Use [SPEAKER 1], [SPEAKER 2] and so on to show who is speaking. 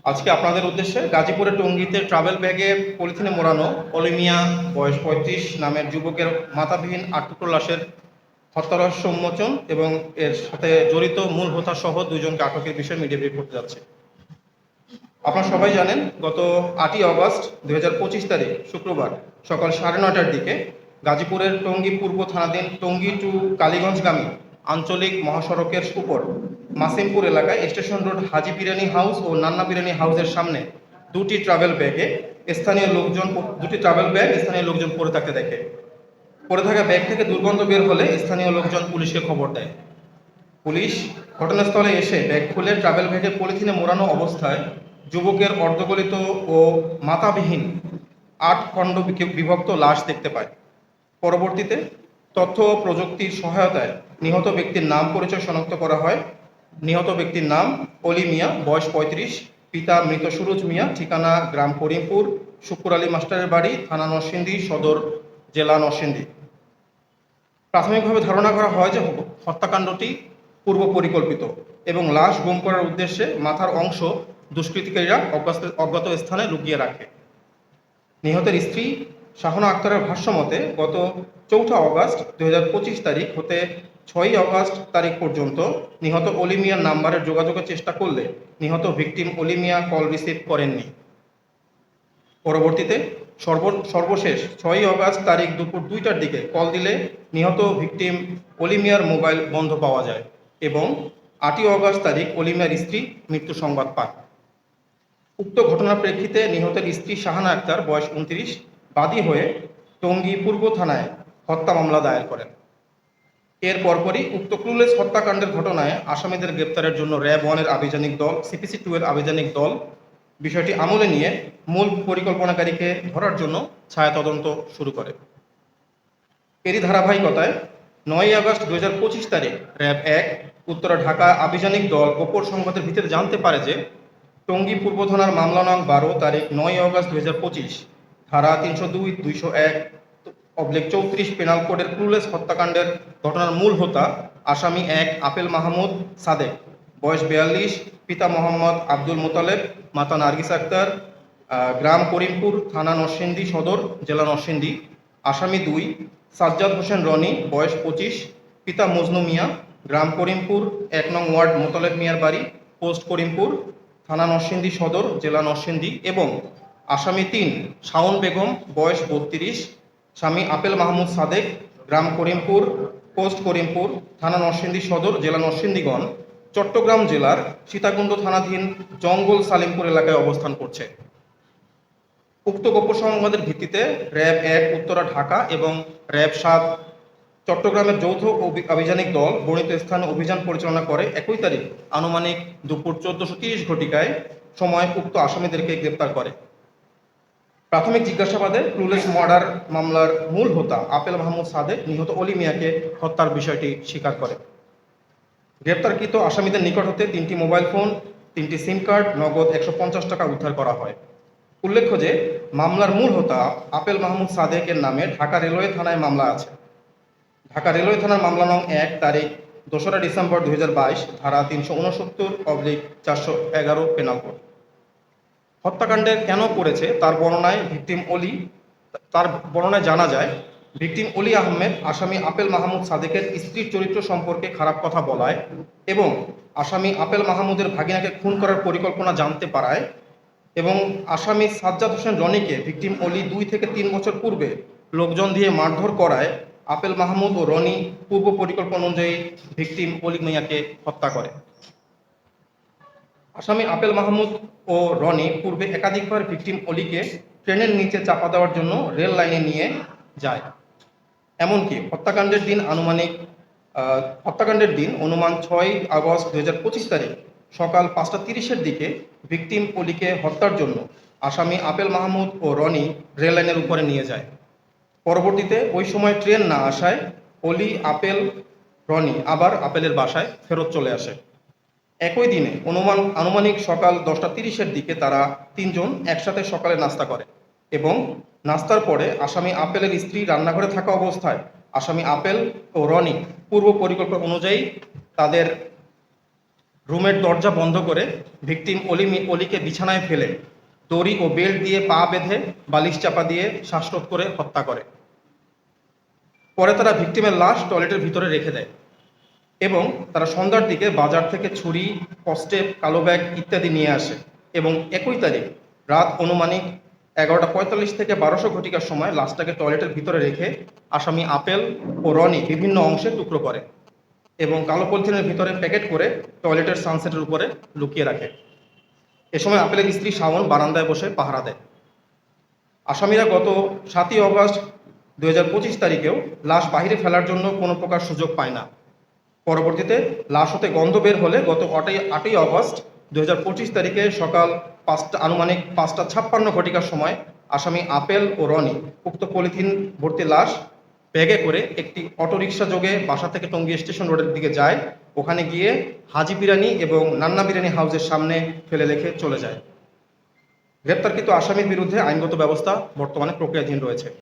[SPEAKER 1] আজকে আপনাদের উদ্দেশ্যে গাজীপুরের টঙ্গীতে ট্রাভেল ব্যাগে পলিথিনে মোড়ানো অলিমিয়া বয়স ৩৫ নামের যুবকের মাথাবিহীন ৮ টুকরো লাশের হত্যা রহস্য উন্মোচন এবং এর সাথে জড়িত মূল হোতা সহ দুইজনকে আটকের বিষয়ে মিডিয়া ব্রিফ করতে যাচ্ছে। আপনারা সবাই জানেন, গত ৮ই অগস্ট ২০২৫ তারিখ শুক্রবার সকাল ৯:৩০টার দিকে গাজীপুরের টঙ্গী পূর্ব থানাধীন টঙ্গী টু কালীগঞ্জগামী আঞ্চলিক মহাসড়কের উপর মাসিমপুর এলাকায় স্টেশন রোড হাজি বিরিয়ানি হাউস ও নান্না বিরিয়ানি হাউসের সামনে দুটি ট্রাভেল ব্যাগ স্থানীয় লোকজন পড়ে থাকতে দেখে। পড়ে থাকা ব্যাগ থেকে দুর্গন্ধ বের হলে স্থানীয় লোকজন পুলিশকে খবর দেয়। পুলিশ ঘটনাস্থলে এসে ব্যাগ খুলে ট্রাভেল ব্যাগে পলিথিনে মোড়ানো অবস্থায় যুবকের অর্ধগলিত ও মাথাবিহীন ৮ খণ্ড বিভক্ত লাশ দেখতে পায়। পরবর্তীতে তথ্য ও প্রযুক্তির সহায়তায় নিহত ব্যক্তির নাম পরিচয় শনাক্ত করা হয়। নিহত ব্যক্তির নাম অলি মিয়া, বয়স ৩৫, পিতা মৃত সুরজ মিয়া, ঠিকানা গ্রাম করিমপুর, শুকুর আলী মাস্টারের বাড়ি, থানা নরসিংদী সদর, জেলা নরসিংদী। প্রাথমিকভাবে ধারণা করা হয় যে হত্যাকাণ্ডটি পূর্ব পরিকল্পিত এবং লাশ গুম করার উদ্দেশ্যে মাথার অংশ দুষ্কৃতিকারীরা অজ্ঞাত স্থানে লুকিয়ে রাখে। নিহতের স্ত্রী শাহনা আক্তারের ভাষ্যমতে গত ৪ অগস্ট ২০২৫ তারিখ হতে ৬ অগস্ট তারিখ পর্যন্ত নিহত অলি মিয়ার নাম্বারে যোগাযোগের চেষ্টা করলে নিহত ভিকটিম অলি মিয়া কল রিসিভ করেননি। পরবর্তীতে সর্বশেষ ৬ অগস্ট তারিখ দুপুর ২টার দিকে কল দিলে নিহত ভিকটিম অলি মিয়ার মোবাইল বন্ধ পাওয়া যায় এবং ৮ই অগস্ট তারিখ অলি মিয়ার স্ত্রী মৃত্যু সংবাদ পান। উক্ত ঘটনার প্রেক্ষিতে নিহতের স্ত্রী শাহানা আক্তার, বয়স ২৯, বাদী হয়ে টঙ্গী পূর্ব থানায় হত্যা মামলা দায়ের করেন। এর পরপরই উক্ত ক্লুলেস হত্যাকাণ্ডের ঘটনায় আসামিদের গ্রেপ্তারের জন্য র্যাব 1-এর আভিযানিক দল, CPC 2-এর আভিযানিক দল বিষয়টি আমলে নিয়ে মূল পরিকল্পনাকারীকে ধরার জন্য ছায়া তদন্ত শুরু করে। এরই ধারাবাহিকতায় ৯ আগস্ট ২০২৫ তারিখ র্যাব ১ উত্তরা ঢাকা আভিযানিক দল গোপন সংবাদের ভিত্তিতে জানতে পারে যে টঙ্গী পূর্ব থানার মামলা নং ১২ তারিখ ৯ আগস্ট ২০২৫ ধারা ৩০২, ২০১/34 পেনাল কোডের ক্লুলেস হত্যাকাণ্ডের ঘটনার মূল হোতা আসামি ১ আপেল মাহমুদ সাদেক, বয়স ৪২, পিতা মোহাম্মদ আব্দুল মোতালেব, মাতা নার্গিস আক্তার, গ্রাম করিমপুর, থানা নরসিংদী সদর, জেলা নরসিংদী। আসামি ২ সাজ্জাদ হোসেন রনি, বয়স ২৫, পিতা মজনু মিয়া, গ্রাম করিমপুর, ১ নং ওয়ার্ড মোতালেব মিয়ার বাড়ি, পোস্ট করিমপুর, থানা নরসিংদী সদর, জেলা নরসিংদী। এবং আসামি ৩ শাওন বেগম, বয়স ৩২, স্বামী আপেল মাহমুদ সাদেক, গ্রাম করিমপুর, পোস্ট করিমপুর, থানা নরসিংদী সদর, জেলা নরসিংদীগণ চট্টগ্রাম জেলার সীতাকুণ্ড থানাধীন জঙ্গল সালিমপুর এলাকায় অবস্থান করছে। উক্ত গোপন সংবাদের ভিত্তিতে র্যাব ১ উত্তরা ঢাকা এবং র্যাব ৭ চট্টগ্রামের যৌথ আভিযানিক দল বর্ণিত স্থানে অভিযান পরিচালনা করে ১ তারিখ আনুমানিক দুপুর ১৪:৩০ ঘটিকায় সময় উক্ত আসামিদেরকে গ্রেপ্তার করে। প্রাথমিক জিজ্ঞাসাবাদে ক্লুলেস মার্ডার মামলার মূল হোতা আপেল মাহমুদ সাদেক নিহত অলি মিয়াকে হত্যার বিষয়টি স্বীকার করে। গ্রেপ্তারকৃত আসামিদের নিকট হতে ৩টি মোবাইল ফোন, 3টি সিম কার্ড, নগদ ১৫০ টাকা উদ্ধার করা হয়। উল্লেখ্য যে মামলার মূল হোতা আপেল মাহমুদ সাদেকের নামে ঢাকা রেলওয়ে থানায় মামলা আছে। ঢাকা রেলওয়ে থানার মামলা নং ১ তারিখ ২রা ডিসেম্বর ২০২২ ধারা ৩৬৯/৪১১ পেনাল কোড। হত্যাকাণ্ডের কেন করেছে তার বর্ণনায় জানা যায়, ভিকটিম অলি আহমেদ আসামি আপেল মাহমুদ সাদেকের স্ত্রীর চরিত্র সম্পর্কে খারাপ কথা বলায় এবং আসামি আপেল মাহমুদের ভাগিনাকে খুন করার পরিকল্পনা জানতে পারায় এবং আসামি সাজ্জাদ হোসেন রনিকে ভিকটিম অলি ২ থেকে ৩ বছর পূর্বে লোকজন দিয়ে মারধর করায় আপেল মাহমুদ ও রনি পূর্ব পরিকল্পনা অনুযায়ী ভিকটিম অলি মিয়াকে হত্যা করে। আসামি আপেল মাহমুদ ও রনি পূর্বে একাধিকবার ভিকটিম অলিকে ট্রেনের নিচে চাপা দেওয়ার জন্য রেল লাইনে নিয়ে যায়। এমনকি হত্যাকাণ্ডের দিন অনুমান ৬ আগস্ট ২০২৫ তারিখ সকাল ৫:৩০-এর দিকে ভিকটিম অলিকে হত্যার জন্য আসামি আপেল মাহমুদ ও রনি রেল লাইনের উপরে নিয়ে যায়। পরবর্তীতে ওই সময় ট্রেন না আসায় অলি, আপেল, রনি আবার আপেলের বাসায় ফেরত চলে আসে। একই দিনে আনুমানিক সকাল 10:30-এর দিকে তারা ৩ জন একসাথে সকালে নাস্তা করে এবং নাস্তার পরে আসামি আপেলের স্ত্রী রান্নাঘরে থাকা অবস্থায় আসামি আপেল ও রনি পূর্ব পরিকল্পনা অনুযায়ী তাদের রুমের দরজা বন্ধ করে ভিকটিম অলিকে বিছানায় ফেলে দড়ি ও বেল্ট দিয়ে পা বেঁধে বালিশ চাপা দিয়ে শ্বাসরোধ করে হত্যা করে। পরে তারা ভিকটিমের লাশ টয়লেটের ভিতরে রেখে দেয় এবং তারা সন্ধ্যার দিকে বাজার থেকে ছুরি, কস্টেপ, কালো ব্যাগ ইত্যাদি নিয়ে আসে এবং 21 তারিখ রাত অনুমানিক 11:45 থেকে 1200 ঘটিকার সময় লাশটাকে টয়লেটের ভিতরে রেখে আসামি আপেল ও রনি বিভিন্ন অংশে টুকরো করে এবং কালো পলিথিনের ভিতরে প্যাকেট করে টয়লেটের সানসেটের উপরে লুকিয়ে রাখে। এ সময় আপেলের স্ত্রী শাওন বারান্দায় বসে পাহারা দেয়। আসামিরা গত 7ই অগস্ট 2025 তারিখেও লাশ বাহিরে ফেলার জন্য কোনো প্রকার সুযোগ পায় না। পরবর্তীতে লাশ হতে গন্ধ বের হলে গত 8ই অগস্ট 2025 তারিখে সকাল আনুমানিক 5:56 ঘটিকার সময় আসামি আপেল ও রনি উক্ত পলিথিন ভর্তি লাশ ব্যাগে করে একটি অটোরিকশা যোগে বাসা থেকে টঙ্গী স্টেশন রোডের দিকে যায়। ওখানে গিয়ে হাজি বিরিয়ানি এবং নান্না বিরিয়ানি হাউসের সামনে ফেলে রেখে চলে যায়। গ্রেপ্তারকৃত আসামির বিরুদ্ধে আইনগত ব্যবস্থা বর্তমানে প্রক্রিয়াধীন রয়েছে।